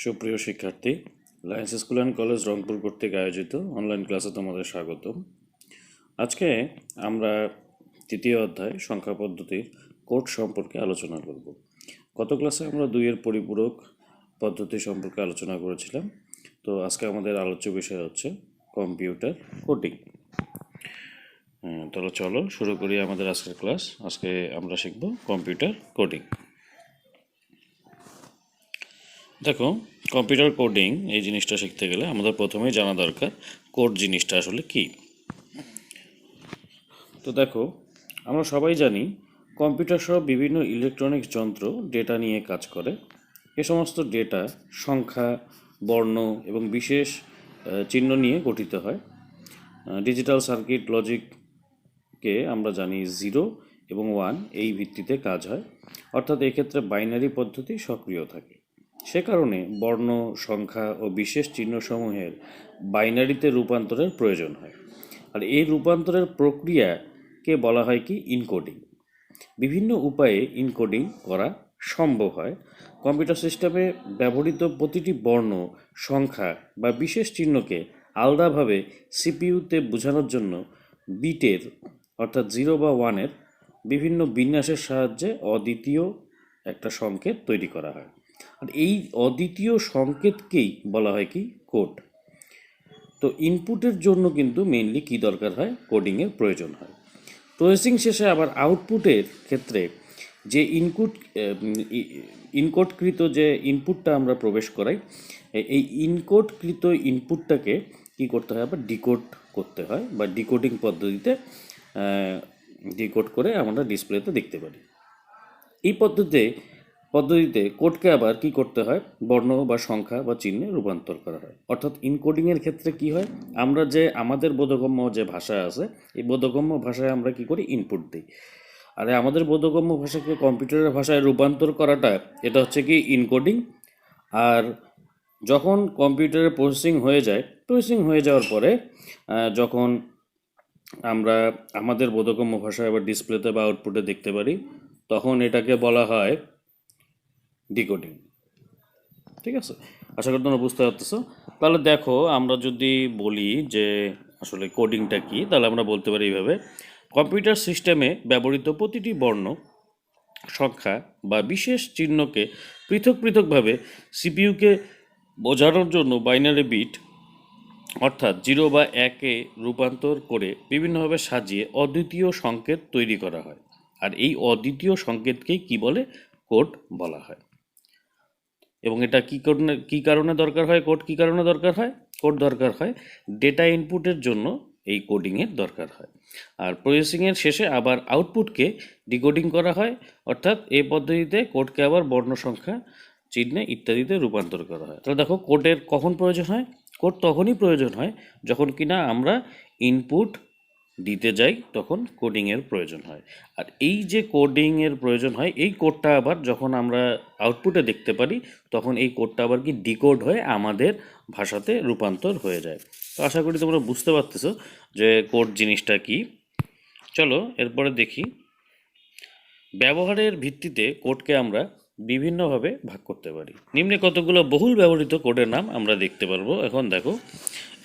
সুপ্রিয় শিক্ষার্থী, lines school and college Rangpur কর্তৃক আয়োজিত অনলাইন ক্লাসে তোমাদের স্বাগতম। আজকে আমরা তৃতীয় অধ্যায় সংখ্যা পদ্ধতির কোড সম্পর্কে আলোচনা করব। গত ক্লাসে আমরা 2-এর পরিপূরক পদ্ধতি সম্পর্কে আলোচনা করেছিলাম। তো আজকে আমাদের আলোচ্য বিষয় হচ্ছে কম্পিউটার কোডিং। তাহলে চলো শুরু করি আমাদের আজকের ক্লাস। আজকে আমরা শিখব কম্পিউটার কোডিং। দেখো, কম্পিউটার কোডিং এই জিনিসটা শিখতে গেলে আমাদের প্রথমেই জানা দরকার কোড জিনিসটা আসলে কি। তো দেখো, আমরা সবাই জানি কম্পিউটার সহ বিভিন্ন ইলেকট্রনিক্স যন্ত্র ডেটা নিয়ে কাজ করে। এ সমস্ত ডেটা সংখ্যা, বর্ণ এবং বিশেষ চিহ্ন নিয়ে গঠিত হয়। ডিজিটাল সার্কিট লজিককে আমরা জানি 0 এবং 1 এই ভিত্তিতে কাজ হয়, অর্থাৎ এক্ষেত্রে বাইনারি পদ্ধতি সক্রিয় থাকে। সে কারণে বর্ণ, সংখ্যা ও বিশেষ চিহ্নসমূহের বাইনারিতে রূপান্তরের প্রয়োজন হয়। আর এই রূপান্তরের প্রক্রিয়াকে বলা হয় কি ইনকোডিং। বিভিন্ন উপায়ে ইনকোডিং করা সম্ভব হয়। কম্পিউটার সিস্টেমে ব্যবহৃত প্রতিটি বর্ণ, সংখ্যা বা বিশেষ চিহ্নকে আলাদাভাবে সিপিইউতে বোঝানোর জন্য বিটের অর্থাৎ 0 বা 1-এর বিভিন্ন বিন্যাসের সাহায্যে অদ্বিতীয় একটা সংকেত তৈরি করা হয়। আর এই অদ্বিতীয় সংকেতকেই বলা হয় কি কোড। তো ইনপুটের জন্য কিন্তু মেইনলি কি দরকার হয়, কোডিংয়ের প্রয়োজন হয়। প্রসেসিং শেষে আবার আউটপুটের ক্ষেত্রে যে ইনকোডকৃত যে ইনপুটটা আমরা প্রবেশ করাই, এই ইনকোডকৃত ইনপুটটাকে কি করতে হয়, আবার ডিকোড করতে হয় বা ডিকোডিং পদ্ধতিতে ডিকোড করে আমরা ডিসপ্লেতে দেখতে পারি। এই পদ্ধতিতে কোডকে আবার কি করতে হয়, বর্ণ বা সংখ্যা বা চিহ্নে রূপান্তর করা হয়। অর্থাৎ ইনকোডিংয়ের ক্ষেত্রে কি হয়, আমরা যে আমাদের বোধগম্য যে ভাষা আছে, এই বোধগম্য ভাষায় আমরা কি করি, ইনপুট দিই। আর আমাদের বোধগম্য ভাষাকে কম্পিউটারের ভাষায় রূপান্তর করাটা, এটা হচ্ছে কি ইনকোডিং। আর যখন কম্পিউটারে প্রসেসিং হয়ে যাওয়ার পরে যখন আমরা আমাদের বোধগম্য ভাষায় আবার ডিসপ্লেতে বা আউটপুটে দেখতে পারি, তখন এটাকে বলা হয় ডিকোডিং। ঠিক আছে, আশা করি তোমরা বুঝতে পারতেছো। তাহলে দেখো, আমরা যদি বলি যে আসলে কোডিংটা কি, তাহলে আমরা বলতে পারি এইভাবে: কম্পিউটার সিস্টেমে ব্যবহৃত প্রতিটি বর্ণ, সংখ্যা বা বিশেষ চিহ্নকে পৃথকভাবে সিপিইউকে বোঝানোর জন্য বাইনারি বিট অর্থাৎ 0 বা 1-এ রূপান্তর করে বিভিন্নভাবে সাজিয়ে অদ্বিতীয় সংকেত তৈরি করা হয়। আর এই অদ্বিতীয় সংকেতকেই কি বলে, কোড বলা হয়। এবং এটা কি কারণে দরকার হয়, কোড দরকার হয় ডেটা ইনপুটের জন্য এই কোডিংয়ের দরকার হয়। আর প্রসেসিংয়ের শেষে আবার আউটপুটকে ডিকোডিং করা হয়, অর্থাৎ এই পদ্ধতিতে কোডকে আবার বর্ণ, সংখ্যা, চিহ্নে ইত্যাদিতে রূপান্তর করা হয়। তাহলে দেখো, কোডের কখন প্রয়োজন হয়, কোড তখনই প্রয়োজন হয় যখন কিনা আমরা ইনপুট দিতে যাই, তখন কোডিংয়ের প্রয়োজন হয়। আর এই যে কোডিংয়ের প্রয়োজন হয়, এই কোডটা আবার যখন আমরা আউটপুটে দেখতে পারি, তখন এই কোডটা আবার কি ডিকোড হয়ে আমাদের ভাষাতে রূপান্তর হয়ে যায়। তো আশা করি তোমরা বুঝতে পারতেছো যে কোড জিনিসটা কি। চলো এরপরে দেখি, ব্যবহারের ভিত্তিতে কোডকে আমরা বিভিন্নভাবে ভাগ করতে পারি। নিম্নে কতগুলো বহুল ব্যবহৃত কোডের নাম আমরা দেখতে পারবো। এখন দেখো,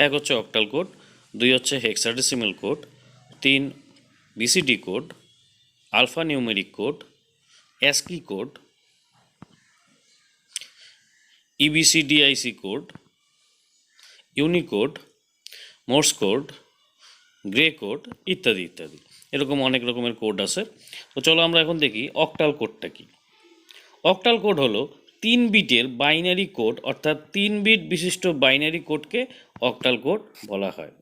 1 হচ্ছে অক্টাল কোড, 2 হচ্ছে hexadecimal code, 3 BCD code, alpha numeric code, ASCII code, EBCDIC code, Unicode, Morse code, gray code ইত্যাদি ইত্যাদি। এরকম অনেক রকমের কোড আছে। তো চলো আমরা এখন দেখি অক্টাল কোডটা কি। অক্টাল কোড হলো 3 বিটের বাইনারি কোড, অর্থাৎ 3 বিট বিশিষ্ট বাইনারি কোডকে অক্টাল কোড বলা হয়।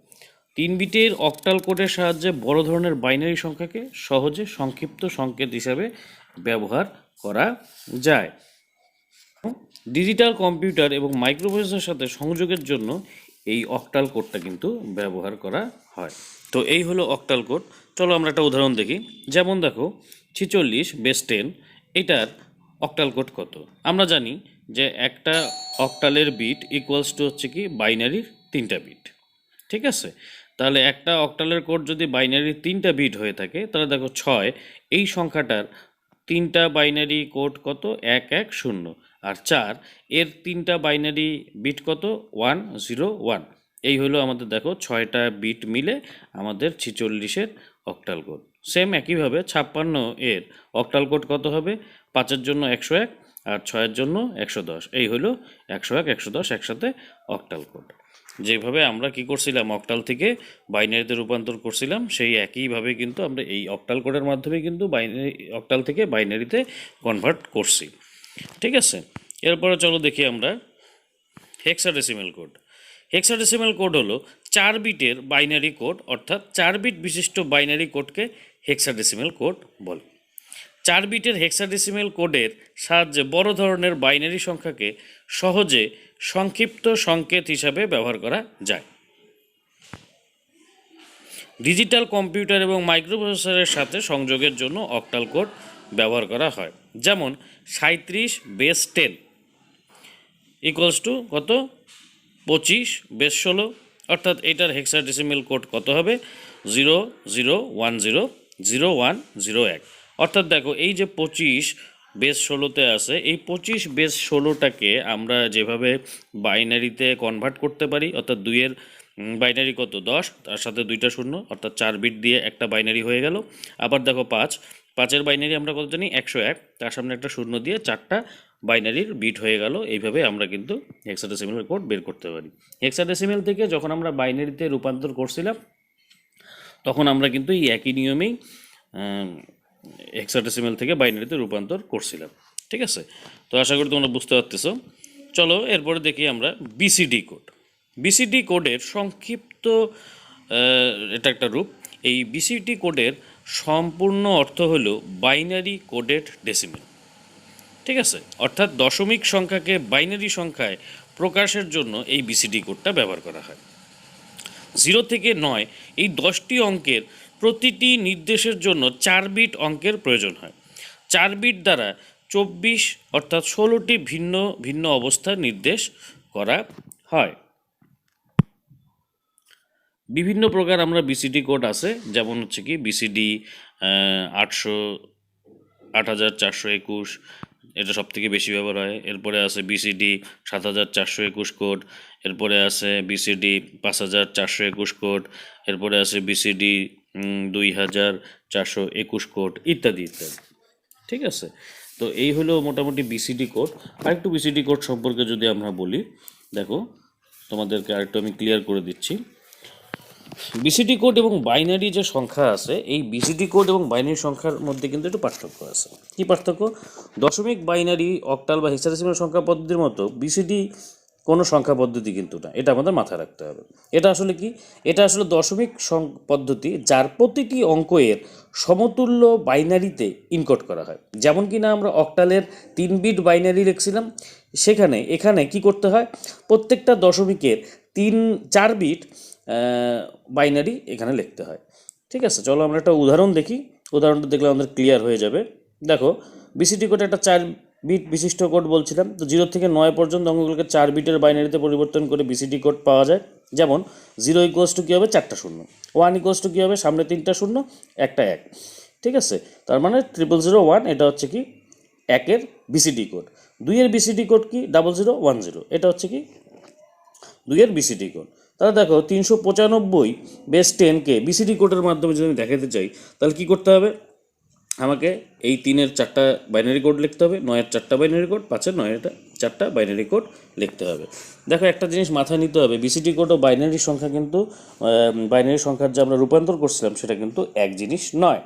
3 বিটের অক্টাল কোডের সাহায্যে বড় ধরনের বাইনারি সংখ্যাকে সহজে সংক্ষিপ্ত সংকেত হিসাবে ব্যবহার করা যায়। ডিজিটাল কম্পিউটার এবং মাইক্রোপ্রসেসরের সাথে সংযোগের জন্য এই অক্টাল কোডটা কিন্তু ব্যবহার করা হয়। তো এই হলো অক্টাল কোড। চলো আমরা একটা উদাহরণ দেখি। যেমন দেখো, 46 বেস 10, এটার অক্টাল কোড কত? আমরা জানি যে একটা অক্টালের বিট ইকুয়ালস টু হচ্ছে কি বাইনারির 3টা বিট। ঠিক আছে, তাহলে একটা অক্টালের কোড যদি বাইনারির 3টা বিট হয়ে থাকে, তাহলে দেখো 6 এই সংখ্যাটার 3টা বাইনারি কোড কত, 110। আর 4 এর 3টা বাইনারি বিট কত 1 0 1। এই হলো আমাদের দেখো 6টা বিট মিলে আমাদের 46-এর অক্টাল কোড। সেম একইভাবে 56 এর অক্টাল কোড কত হবে 5-এর জন্য 101 আর 6-এর জন্য 110। এই হলো 101 110 একসাথে অক্টাল কোড। যেভাবে আমরা কি করছিলাম অক্টাল থেকে বাইনারিতে রূপান্তর করছিলাম সেই একইভাবে কিন্তু আমরা এই অক্টাল কোডের মাধ্যমে কিন্তু বাইনারি অক্টাল থেকে বাইনারিতে কনভার্ট করছি। ঠিক আছে, এরপরে চলো দেখি আমরা হেক্সাডেসিমেল কোড। হেক্সাডেসিমেল কোড হলো 4 বিটের বাইনারি কোড, অর্থাৎ 4 বিট বিশিষ্ট বাইনারি কোডকে হেক্সাডেসিমেল কোড বলে। 4 বিটের হেক্সাডেসিমেল কোডের সাহায্যে বড় ধরনের বাইনারি সংখ্যাকে সহজে সংক্ষিপ্ত সংকেত হিসাবে ব্যবহার করা যায়। ডিজিটাল কম্পিউটার এবং মাইক্রোপ্রসেসরের সাথে সংযোগের জন্য অক্টাল কোড ব্যবহার করা হয়। যেমন 37/10 ইকুয়ালস টু কত 25/16, অর্থাৎ এটার হেক্সাডেসিমেল কোড কত হবে 00100101। অর্থাৎ দেখো এই যে 25/16 আছে, এই 25/16টাকে আমরা যেভাবে বাইনারিতে কনভার্ট করতে পারি, অর্থাৎ 2-এর বাইনারি কত 10, তার সাথে 2টা শূন্য, অর্থাৎ 4 বিট দিয়ে একটা বাইনারি হয়ে গেল। আবার দেখো 5-এর বাইনারি আমরা কত জানি 101, তার সামনে একটা শূন্য দিয়ে 4টা বাইনারির বিট হয়ে গেল। এইভাবে আমরা কিন্তু হেক্সাডেসিমেল কোড বের করতে পারি। হেক্সাডেসিমেল থেকে যখন আমরা বাইনারিতে রূপান্তর করছিলাম তখন আমরা কিন্তু এই একই নিয়মেই হেক্সাডেসিমেল থেকে বাইনারিতে রূপান্তর করছিলাম। ঠিক আছে, তো আশা করি তোমরা বুঝতে পারতেছো। চলো এরপরে দেখি আমরা বিসিডি কোড। বিসিডি কোডের সংক্ষিপ্ত এটা একটা রূপ। এই বিসিডি কোডের সম্পূর্ণ অর্থ হলো বাইনারি কোডেড ডেসিমেল। ঠিক আছে, অর্থাৎ দশমিক সংখ্যাকে বাইনারি সংখ্যায় প্রকাশের জন্য এই বিসিডি কোডটা ব্যবহার করা হয়। 0 থেকে 9 এই 10টি অঙ্কের প্রতিটি নির্দেশের জন্য 4 বিট অঙ্কের প্রয়োজন হয়। 4 বিট দ্বারা 24 অর্থাৎ 16টি ভিন্ন ভিন্ন অবস্থার নির্দেশ করা হয়। বিভিন্ন প্রকার আমরা বিসিডি কোড আছে, যেমন হচ্ছে কি বিসিডি 8421, এটা সব থেকে বেশি ব্যবহার হয়। এরপরে আছে বিসিডি 7421 কোড, এরপরে আছে বিসিডি 5421 কোড, এরপরে আছে বিসিডি 2421 কোড, ইত্যাদি ইত্যাদি। ঠিক আছে, তো এই হলো মোটামুটি বিসিডি কোড। আরেকটু বিসিডি কোড সম্পর্কে যদি আমরা বলি, দেখো তোমাদেরকে আরেকটু আমি ক্লিয়ার করে দিচ্ছি। বিসিডি কোড এবং বাইনারি যে সংখ্যা আছে, এই বিসিডি কোড এবং বাইনারি সংখ্যার মধ্যে কিন্তু একটু পার্থক্য আছে। কি পার্থক্য? দশমিক বাইনারি অক্টাল বা হেক্সাডেসিমেল সংখ্যা পদ্ধতির মতো বিসিডি কোনো সংখ্যা পদ্ধতি কিন্তু না, এটা আমাদের মাথায় রাখতে হবে। এটা আসলে কি? এটা আসলে দশমিক পদ্ধতি যার প্রতিটি অঙ্ক এর সমতুল্য বাইনারিতে ইনকোড করা হয়। যেমন কি না আমরা অক্টালের 3 বিট বাইনারি লিখছিলাম, এখানে কি করতে হয়, প্রত্যেকটা দশমিকের 4 বিট বাইনারি এখানে লিখতে হয়। ঠিক আছে, চলো আমরা একটা উদাহরণ দেখি। উদাহরণটা দেখলে আমাদের ক্লিয়ার হয়ে যাবে। দেখো বিসিডি কোড একটা 4 বিট বিশিষ্ট কোড বলছিলাম, তো 0 থেকে 9 পর্যন্ত অঙ্কগুলোকে 4 বিটের বাইনারিতে পরিবর্তন করে বিসিডি কোড পাওয়া যায়। যেমন 0 ইকুয়ালস টু কী হবে 4টা শূন্য, 1 ইকুয়ালস টু কী হবে সামনে 3টা শূন্য, একটা 1। ঠিক আছে, তার মানে 0001 এটা হচ্ছে কি 1-এর বিসিডি কোড। 2-এর বিসিডি কোড কি 0010, এটা হচ্ছে কি 2-এর বিসিডি কোড। তাহলে দেখো 395/10কে বিসিডি কোডের মাধ্যমে যদি আমি দেখাতে চাই, তাহলে কি করতে হবে, আমাকে এই 3-এর 4টা বাইনারি কোড লিখতে হবে, 9-এর 4টা বাইনারি কোড, 5-এর 9-এর 4টা বাইনারি কোড লিখতে হবে। দেখো একটা জিনিস মাথায় নিতে হবে, বিসিডি কোড ও বাইনারি সংখ্যা কিন্তু বাইনারি সংখ্যার যে আমরা রূপান্তর করছিলাম সেটা কিন্তু এক জিনিস নয়।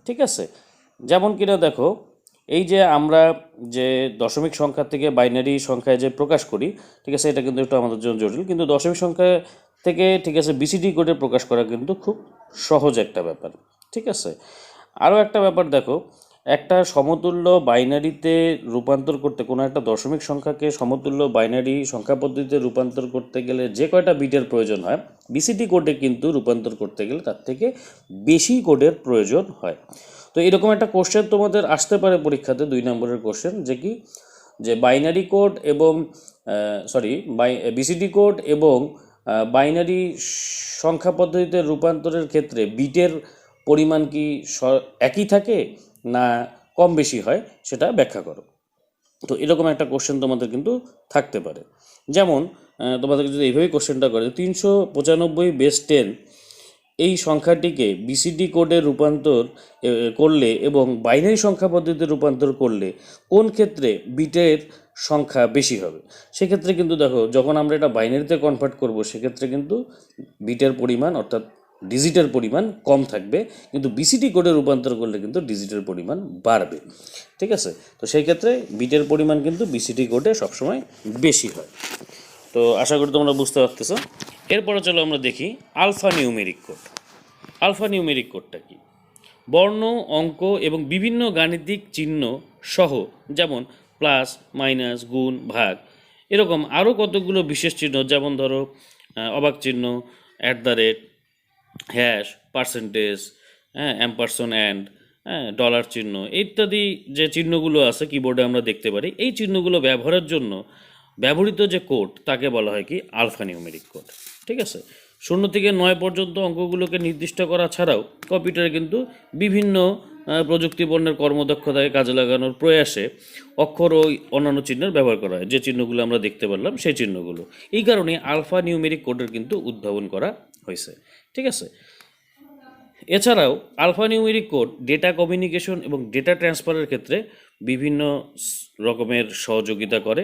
ঠিক আছে, যেমন কিনা দেখো এই যে আমরা যে দশমিক সংখ্যা থেকে বাইনারি সংখ্যায় যে প্রকাশ করি, ঠিক আছে, এটা কিন্তু একটু আমাদের জন্য জটিল, কিন্তু দশমিক সংখ্যা থেকে ঠিক আছে বিসিডি কোডে প্রকাশ করা কিন্তু খুব সহজ একটা ব্যাপার। ঠিক আছে, আরও একটা ব্যাপার দেখো, একটা সমতুল্য বাইনারিতে রূপান্তর করতে, কোনো একটা দশমিক সংখ্যাকে সমতুল্য বাইনারি সংখ্যা পদ্ধতিতে রূপান্তর করতে গেলে যে কয়টা বিটের প্রয়োজন হয়, বিসিডি কোডে কিন্তু রূপান্তর করতে গেলে তার থেকে বেশি কোডের প্রয়োজন হয়। তো এরকম একটা কোশ্চেন তোমাদের আসতে পারে পরীক্ষাতে, 2 নম্বরের কোশ্চেন, যে কি যে বাইনারি কোড এবং বিসিডি কোড এবং বাইনারি সংখ্যা পদ্ধতিতে রূপান্তরের ক্ষেত্রে বিটের পরিমাণ কি একই থাকে না কম বেশি হয়, সেটা ব্যাখ্যা করো। তো এরকম একটা কোশ্চেন তোমাদের কিন্তু থাকতে পারে। যেমন তোমাদেরকে যদি এইভাবেই কোশ্চেনটা করে 395/10 এই সংখ্যাটিকে বিসিডি কোডে রূপান্তর করলে এবং বাইনারি সংখ্যা পদ্ধতিতে রূপান্তর করলে কোন ক্ষেত্রে বিটের সংখ্যা বেশি হবে। সেক্ষেত্রে কিন্তু দেখো, যখন আমরা এটা বাইনারিতে কনভার্ট করব সেক্ষেত্রে কিন্তু বিটের পরিমাণ অর্থাৎ ডিজিটের পরিমাণ কম থাকবে, কিন্তু বিসিডি কোডে রূপান্তর করলে কিন্তু ডিজিটের পরিমাণ বাড়বে। ঠিক আছে, তো সেই ক্ষেত্রে বিটের পরিমাণ কিন্তু বিসিডি কোডে সবসময় বেশি হয়। তো আশা করি তোমরা বুঝতে পারতেছো। এরপরে চলো আমরা দেখি alpha numeric code. Alpha numeric কোডটা কি? বর্ণ, অঙ্ক এবং বিভিন্ন গাণিতিক চিহ্ন সহ, যেমন প্লাস, মাইনাস, গুণ, ভাগ, এরকম আরও কতগুলো বিশেষ চিহ্ন, যেমন ধরো অবাক চিহ্ন, @ হ্যাশ, পার্সেন্টেজ, অ্যাম্পারসন অ্যান্ড, ডলার চিহ্ন ইত্যাদি যে চিহ্নগুলো আছে কিবোর্ডে আমরা দেখতে পারি, এই চিহ্নগুলো ব্যবহারের জন্য ব্যবহৃত যে কোড তাকে বলা হয় কি আলফা নিউমেরিক কোড। ঠিক আছে, 0 থেকে 9 পর্যন্ত অঙ্কগুলোকে নির্দিষ্ট করা ছাড়াও কম্পিউটারে কিন্তু বিভিন্ন প্রযুক্তি পণ্যের কর্মদক্ষতাকে কাজে লাগানোর প্রয়াসে অক্ষর ও অন্যান্য চিহ্নের ব্যবহার করা হয়। যে চিহ্নগুলো আমরা দেখতে পারলাম সেই চিহ্নগুলো, এই কারণে আলফা নিউমেরিক কোডের কিন্তু উদ্ভাবন করা হয়েছে। ঠিক আছে, এছাড়াও alpha numeric code data communication এবং ডেটা ট্রান্সফারের ক্ষেত্রে বিভিন্ন রকমের সহযোগিতা করে,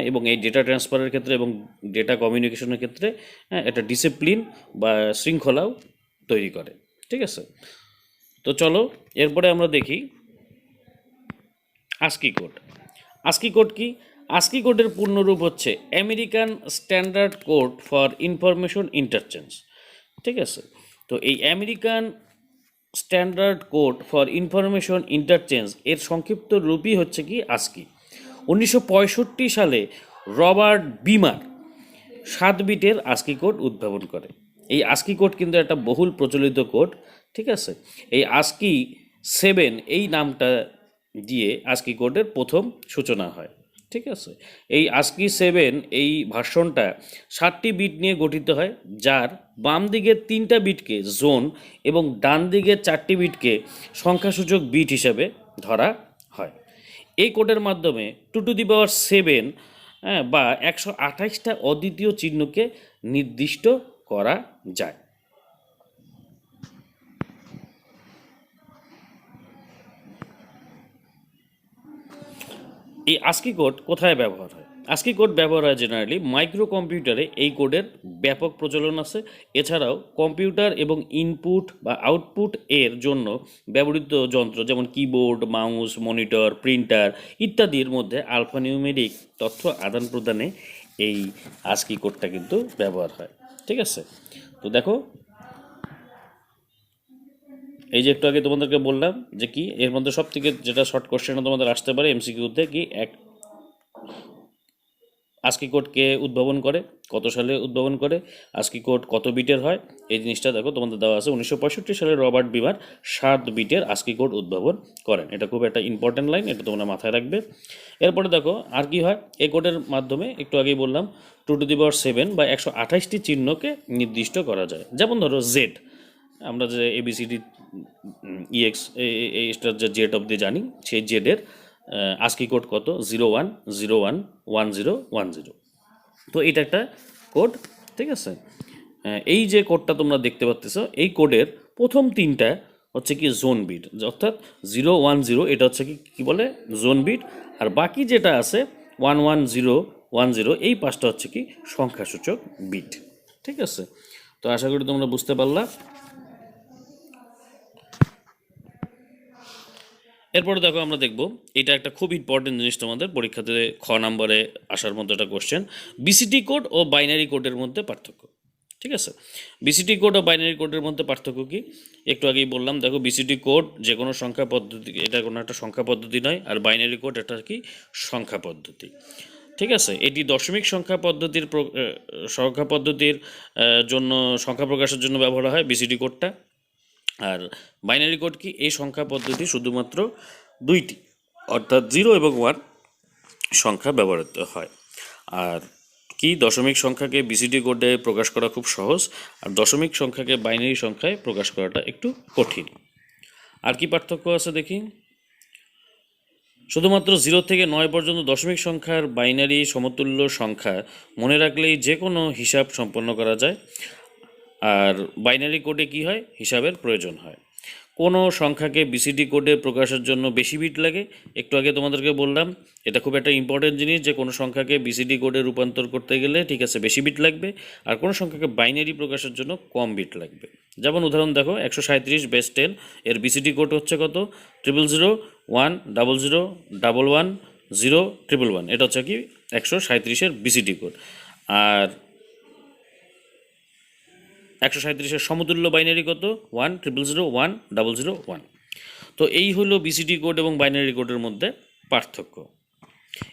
এবং এই ডেটা ট্রান্সফারের ক্ষেত্রে এবং ডেটা কমিউনিকেশনের ক্ষেত্রে একটা ডিসিপ্লিন বা শৃঙ্খলাও তৈরি করে। ঠিক আছে, তো চলো এরপরে আমরা দেখি আস্কি কোড। আস্কি কোড কি? আস্কি কোডের পূর্ণরূপ হচ্ছে American standard code for information interchange. ঠিক আছে, তো এই American standard code for information interchange এর সংক্ষিপ্ত রূপই হচ্ছে কি আস্কি। 1965 সালে রবার্ট বিমার 7 বিটের আস্কি কোড উদ্ভাবন করে। এই আস্কি কোড কিন্তু একটা বহুল প্রচলিত কোড। ঠিক আছে, এই আস্কি 7 এই নামটা দিয়ে আস্কি কোডের প্রথম সূচনা হয়। ঠিক আছে, এই আস্কি 7 এই ভার্সনটা 7টি বিট নিয়ে গঠিত হয়, যার বাম দিকের 3টা বিটকে জোন এবং ডান দিকের 4টি বিটকে সংখ্যাসূচক বিট হিসাবে ধরা হয়। এই কোডের মাধ্যমে 2^7 বা 128টা অদ্বিতীয় চিহ্নকে নির্দিষ্ট করা যায়। এই আস্কি কোড কোথায় ব্যবহার হয়? আস্কি কোড ব্যবহার হয় জেনারেলি মাইক্রো কম্পিউটারে, এই কোডের ব্যাপক প্রচলন আছে। এছাড়াও কম্পিউটার এবং ইনপুট বা আউটপুট এর জন্য ব্যবহৃত যন্ত্র, যেমন কিবোর্ড, মাউস, মনিটর, প্রিন্টার ইত্যাদির মধ্যে আলফানিউমেরিক তথ্য আদান প্রদানে এই আস্কি কোডটা কিন্তু ব্যবহার হয়। ঠিক আছে, তো দেখো এই যে একটু আগে তোমাদেরকে বললাম যে কি এর মধ্যে সব থেকে যেটা শর্ট কোশ্চেন তোমাদের আসতে পারে এমসিকিউতে, কি আস্কি কোড কে উদ্ভাবন করে, কত সালে উদ্ভাবন করে, আস্কি কোড কত বিটের হয়, এই জিনিসটা দেখো তোমাদের দেওয়া আছে। 1965 সালে রবার্ট বিমার 7 বিটের আস্কি কোড উদ্ভাবন করেন। এটা খুব একটা ইম্পর্টেন্ট লাইন, এটা তোমরা মাথায় রাখবে। এরপরে দেখো আর কি হয়। এই কোডের মাধ্যমে একটু আগেই বললাম 2^7 বা 128টি চিহ্নকে নির্দিষ্ট করা যায়। যেমন ধরো জেড, আমরা যে এবিসিডি ইএক্স এই স্টার যে জেড অব্দি জানি, সেই জেডের আস্কি কোড কত? 01011010। তো এটা একটা কোড। ঠিক আছে, এই যে কোডটা তোমরা দেখতে পাচ্ছ, এই কোডের প্রথম 3টা হচ্ছে কি জোন বিট, অর্থাৎ 010 এটা হচ্ছে কি বলে জোন বিট, আর বাকি যেটা আছে 11010 এই 5টা হচ্ছে কি সংখ্যাসূচক বিট। ঠিক আছে, তো আশা করি তোমরা বুঝতে পারলা। এরপরে দেখো আমরা দেখব, এটা একটা খুব ইম্পর্টেন্ট জিনিস, তোমাদের পরীক্ষাতে খ নম্বরে আসার মধ্যে একটা কোশ্চেন, বিসিটি কোড ও বাইনারি কোডের মধ্যে পার্থক্য। ঠিক আছে, বিসিটি কোড ও বাইনারি কোডের মধ্যে পার্থক্য কি? একটু আগেই বললাম। দেখো, বিসিটি কোড যে কোনো সংখ্যা পদ্ধতি, এটা কোনো একটা সংখ্যা পদ্ধতি নয়, আর বাইনারি কোড এটা কি সংখ্যা পদ্ধতি। ঠিক আছে, এটি দশমিক সংখ্যা পদ্ধতির জন্য সংখ্যা প্রকাশের জন্য ব্যবহার হয় বিসিটি কোডটা। আর বাইনারি কোড কি? এই সংখ্যা পদ্ধতি শুধুমাত্র 2টি, অর্থাৎ 0 এবং 1 সংখ্যা ব্যবহৃত হয়। আর কি দশমিক সংখ্যাকে বিসিডি কোডে প্রকাশ করা খুব সহজ, আর দশমিক সংখ্যাকে বাইনারি সংখ্যায় প্রকাশ করাটা একটু কঠিন। আর কি পার্থক্য আছে দেখি। শুধুমাত্র 0 থেকে 9 পর্যন্ত দশমিক সংখ্যার বাইনারি সমতুল্য সংখ্যা মনে রাখলেই যে কোনো হিসাব সম্পন্ন করা যায়। আর বাইনারি কোডে কি হয়, হিসাবের প্রয়োজন হয়। কোনো সংখ্যাকে বিসিডি কোডে প্রকাশের জন্য বেশি বিট লাগে। একটু আগে তোমাদেরকে বললাম, এটা খুব একটা ইম্পর্টেন্ট জিনিস যে কোনো সংখ্যাকে বিসিডি কোডে রূপান্তর করতে গেলে ঠিক আছে বেশি বিট লাগবে, আর কোনো সংখ্যাকে বাইনারি প্রকাশের জন্য কম বিট লাগবে। যেমন উদাহরণ দেখো, 137/10 এর বিসিডি কোড হচ্ছে কত, 000-100-111-011, এটা হচ্ছে কি 137-এর বিসিডি কোড। আর 137-এর সমতুল্য বাইনারি কত, 10001-001। তো এই হলো বিসিডি কোড এবং বাইনারি কোডের মধ্যে পার্থক্য।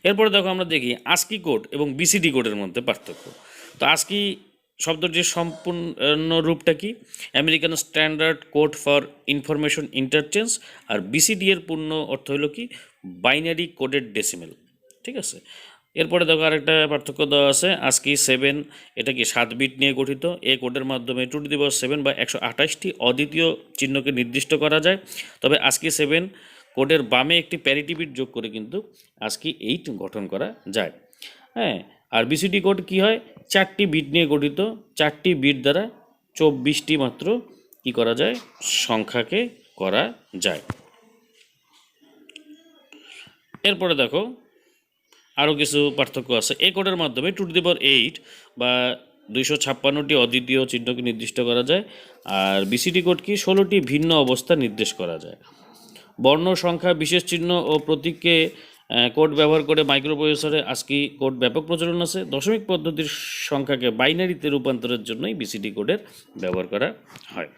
এরপরে দেখো আমরা দেখি আস্কি কোড এবং বিসিডি কোডের মধ্যে পার্থক্য। তো আস্কি শব্দটির সম্পূর্ণ রূপটা কি, American standard code for information interchange. আর বিসিডি এর পূর্ণ অর্থ হলো কি, বাইনারি কোডেড ডেসিমেল। ঠিক আছে। এরপরে দেখো আরেকটা পার্থক্য দেওয়া আছে, আস্কি 7, এটা কি 7 বিট নিয়ে গঠিত। এই কোডের মাধ্যমে 2^7 বা 128টি অদ্বিতীয় চিহ্নকে নির্দিষ্ট করা যায়। তবে আস্কি 7 কোডের বামে একটি প্যারিটি বিট যোগ করে কিন্তু আস্কি 8 গঠন করা যায়। হ্যাঁ, আর বিসিডি কোড কি হয়, 4টি বিট নিয়ে গঠিত। 4টি বিট দ্বারা 24টি মাত্র কি করা যায়, সংখ্যাকে করা যায়। এরপরে দেখো আরও কিছু পার্থক্য আছে। এই কোডের মাধ্যমে 2^8 বা 256টি অদ্বিতীয় চিহ্নকে নির্দিষ্ট করা যায়। আর বিসিডি কোড কি, 16টি ভিন্ন অবস্থা নির্দেশ করা যায়। বর্ণ, সংখ্যা, বিশেষ চিহ্ন ও প্রতীককে কোড ব্যবহার করে মাইক্রোপ্রসেসরে আস্কি কোড ব্যাপক প্রচলন আছে। দশমিক পদ্ধতির সংখ্যাকে বাইনারিতে রূপান্তরের জন্যই বিসিডি কোডের ব্যবহার করা হয়।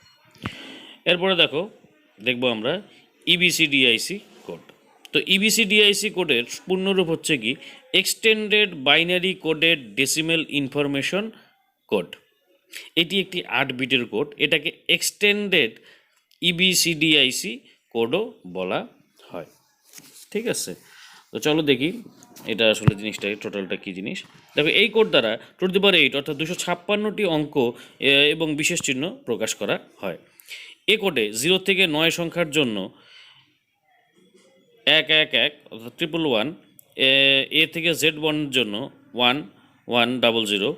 এরপরে দেখবো আমরা ইবিসিডিআইসি কোড। তো ইবিসিডিআইসি কোডের পূর্ণরূপ হচ্ছে কি, extended binary coded decimal information code. এটি একটি 8 বিটের কোড। এটাকে এক্সটেন্ডেড ইবিসিডিআইসি কোডও বলা হয়। ঠিক আছে। তো চলো দেখি এটা আসলে জিনিসটা টোটালটা কী জিনিস। দেখো এই কোড দ্বারা 2^8 অর্থাৎ 256টি অঙ্ক এবং বিশেষ চিহ্ন প্রকাশ করা হয়। এ কোডে 0 থেকে 9 সংখ্যার জন্য 111 অর্থাৎ 111, এ থেকে Z1 এর জন্য 1100,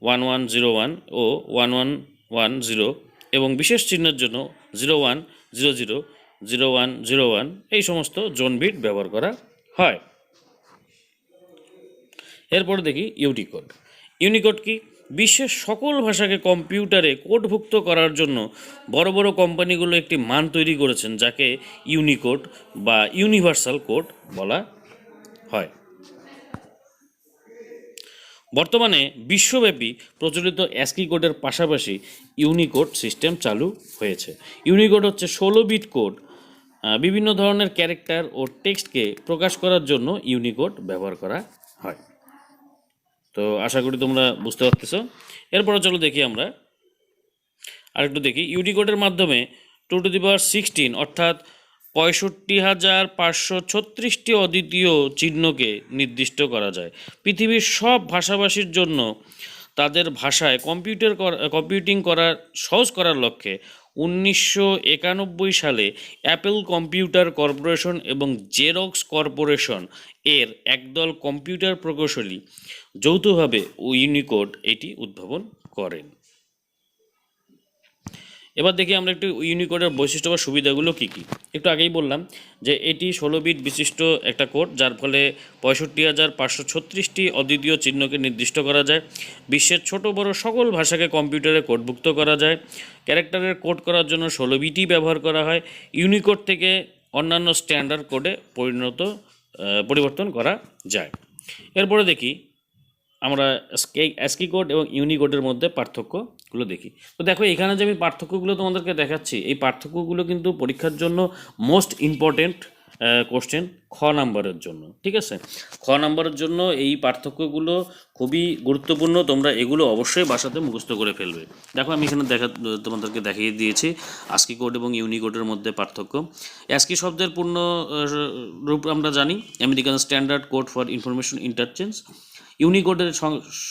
1101 ও 1110 এবং বিশেষ চিহ্নের জন্য 0100, 0101 এই সমস্ত জোন বিট ব্যবহার করা হয়। এরপর দেখি ইউনিকোড। ইউনিকোড কি, বিশ্বের সকল ভাষাকে কম্পিউটারে কোডভুক্ত করার জন্য বড় বড় কোম্পানিগুলো একটি মান তৈরি করেছেন, যাকে ইউনিকোড বা ইউনিভার্সাল কোড বলা হয়। বর্তমানে বিশ্বব্যাপী প্রচলিত অ্যাস্কি কোডের পাশাপাশি ইউনিকোড সিস্টেম চালু হয়েছে। ইউনিকোড হচ্ছে 16 বিট কোড। বিভিন্ন ধরনের ক্যারেক্টার ও টেক্সটকে প্রকাশ করার জন্য ইউনিকোড ব্যবহার করা হয়। তো আশা করি তোমরা বুঝতে পারতেছো। এরপরে চলো দেখি আমরা আরেকটু দেখি। ইউনিকোডের মাধ্যমে 2^16 অর্থাৎ 65,536টি অদ্বিতীয় চিহ্নকে নির্দিষ্ট করা যায়। পৃথিবীর সব ভাষাভাষীর জন্য তাদের ভাষায় কম্পিউটিং করার সহজ করার লক্ষ্যে 1991 সালে অ্যাপল কম্পিউটার কর্পোরেশন এবং জেরক্স কর্পোরেশন এর একদল কম্পিউটার প্রকৌশলী যৌথভাবে ইউনিকোড এটি উদ্ভাবন করেন। এবার দেখি আমরা একটু ইউনিকোডের বৈশিষ্ট্য বা সুবিধাগুলো কী কী। একটু আগেই বললাম যে এটি 16 বিট বিশিষ্ট একটা কোড, যার ফলে 65,536টি অদ্বিতীয় চিহ্নকে নির্দিষ্ট করা যায়। বিশ্বের ছোট বড় সকল ভাষাকে কম্পিউটারে কোডভুক্ত করা যায়। ক্যারেক্টারের কোড করার জন্য 16 বিটই ব্যবহার করা হয়। ইউনিকোড থেকে অন্যান্য স্ট্যান্ডার্ড কোডে পরিবর্তন করা যায়। এরপরে দেখি আমরা অ্যাস্কি কোড এবং ইউনিকোডের মধ্যে পার্থক্যগুলো দেখি। তো দেখো এখানে যে আমি পার্থক্যগুলো তোমাদেরকে দেখাচ্ছি, এই পার্থক্যগুলো কিন্তু পরীক্ষার জন্য মোস্ট ইম্পর্টেন্ট কোশ্চেন খ নাম্বারের জন্য। ঠিক আছে, খ নাম্বারের জন্য এই পার্থক্যগুলো খুবই গুরুত্বপূর্ণ। তোমরা এগুলো অবশ্যই বাসাতে মুখস্থ করে ফেলবে। দেখো আমি এখানে তোমাদেরকে দেখিয়ে দিয়েছি আস্কি কোড এবং ইউনিকোডের মধ্যে পার্থক্য। অ্যাস্কি শব্দের পূর্ণ রূপ আমরা জানি, American standard code for information interchange. ইউনিকোডের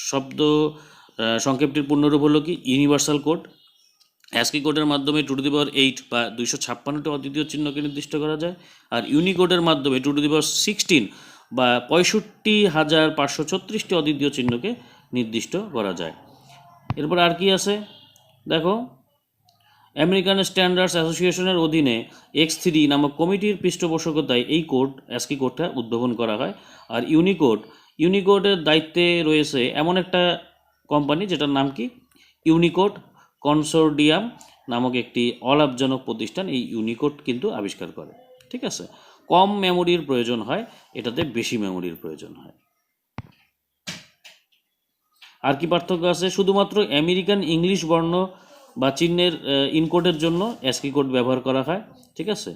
শব্দ সংক্ষেপটির পূর্ণরূপ হলো কি, ইউনিভার্সাল কোড। অ্যাস্কি কোডের মাধ্যমে 2^8 বা 256টি অদ্বিতীয় চিহ্নকে নির্দিষ্ট করা যায়। আর ইউনিকোডের মাধ্যমে 2^16 বা 65,536টি অদ্বিতীয় চিহ্নকে নির্দিষ্ট করা যায়। এরপর আর কি আছে দেখো, আমেরিকান স্ট্যান্ডার্ডস অ্যাসোসিয়েশনের অধীনে X3 নামক কমিটির পৃষ্ঠপোষকতায় এই কোড অ্যাস্কি কোডটা উদ্ভাবন করা হয়। আর ইউনিকোডের দায়িত্বে রয়েছে এমন একটা কোম্পানি যেটার নাম কি ইউনিকোড কনসোর্টিয়াম নামক একটি অলাভজনক প্রতিষ্ঠান এই ইউনিকোড কিন্তু আবিষ্কার করে। ঠিক আছে, কম মেমোরির প্রয়োজন হয়, এটাতে বেশি মেমোরির প্রয়োজন হয়। আর কি পার্থক্য আছে, শুধুমাত্র আমেরিকান ইংলিশ বর্ণ বা চিহ্নের ইনকোডের জন্য অ্যাস্কি কোড ব্যবহার করা হয়। ঠিক আছে,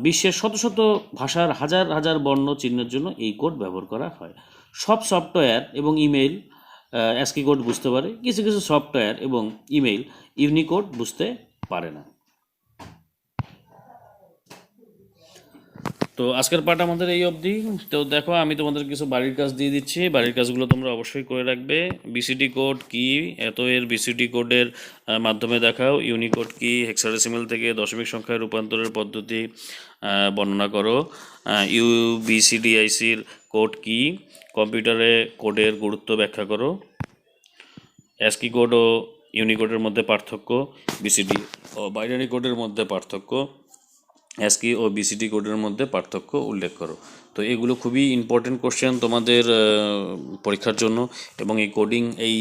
বিশ্বের শত শত ভাষার হাজার হাজার বর্ণ চিহ্নের জন্য এই কোড ব্যবহার করা হয়। সব সফটওয়্যার এবং ইমেইল অ্যাস্কি কোড বুঝতে পারে, কিছু কিছু সফটওয়্যার এবং ইমেইল ইউনিকোড বুঝতে পারে না। তো আজকের পাঠ আমাদের এই অবধি। তো দেখো, আমি তোমাদের কিছু বাড়ির কাজ দিয়ে দিচ্ছি, বাড়ির কাজগুলো তোমরা অবশ্যই করে রাখবে। বিসিডি কোড কি, এত এর বিসিডি কোডের মাধ্যমে দেখাও। ইউনিকোড কি, হেক্সাডেসিমাল থেকে দশমিক সংখ্যায় রূপান্তরের পদ্ধতি বর্ণনা করো। ইউবিসিডিআইসির কোড কি, কম্পিউটারে কোডের গুরুত্ব ব্যাখ্যা করো। অ্যাস্কি কোড ও ইউনিকোডের মধ্যে পার্থক্য, বিসিডি ও বাইনারি কোডের মধ্যে পার্থক্য, অ্যাস্কি ও বিসিডি কোডের মধ্যে পার্থক্য উল্লেখ করো। তো এগুলো খুবই ইম্পর্টেন্ট কোশ্চেন তোমাদের পরীক্ষার জন্য, এবং এই কোডিং এই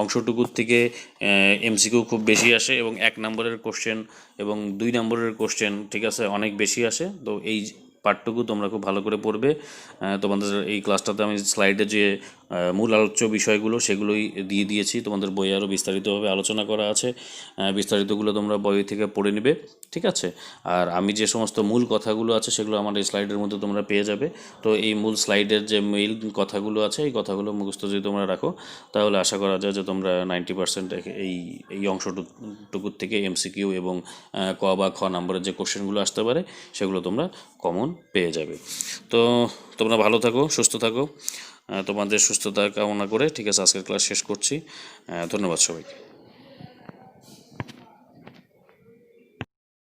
অংশটুকুর থেকে এমসিকিউ খুব বেশি আসে, এবং 1 নম্বরের কোশ্চেন এবং 2 নম্বরের কোশ্চেন, ঠিক আছে, অনেক বেশি আসে। তো এই পার্টটুকু তোমরা খুব ভালো করে পড়বে। তোমাদের এই ক্লাসটাতে আমি স্লাইডে যে মূল আলোচ্য বিষয়গুলো সেগুলোই দিয়ে দিয়েছি, তোমাদের বইয়ে আরও বিস্তারিতভাবে আলোচনা করা আছে, বিস্তারিতগুলো তোমরা বই থেকে পড়ে নেবে। ঠিক আছে, আর আমি যে সমস্ত মূল কথাগুলো আছে সেগুলো আমার এই স্লাইডের মধ্যে তোমরা পেয়ে যাবে। তো এই মূল স্লাইডের যে মেইল কথাগুলো আছে এই কথাগুলো মুখস্থ যদি তোমরা রাখো, তাহলে আশা করা যায় যে তোমরা 90% এই অংশটুকুর থেকে এমসিকিউ এবং ক বা খ নম্বরের যে কোশ্চেনগুলো আসতে পারে সেগুলো তোমরা কমন পেয়ে যাবে। তো তোমরা ভালো থাকো, সুস্থ থাকো, তোমাদের সুস্থতা কামনা করে, ঠিক আছে, আজকের ক্লাস শেষ করছি। ধন্যবাদ সবাইকে।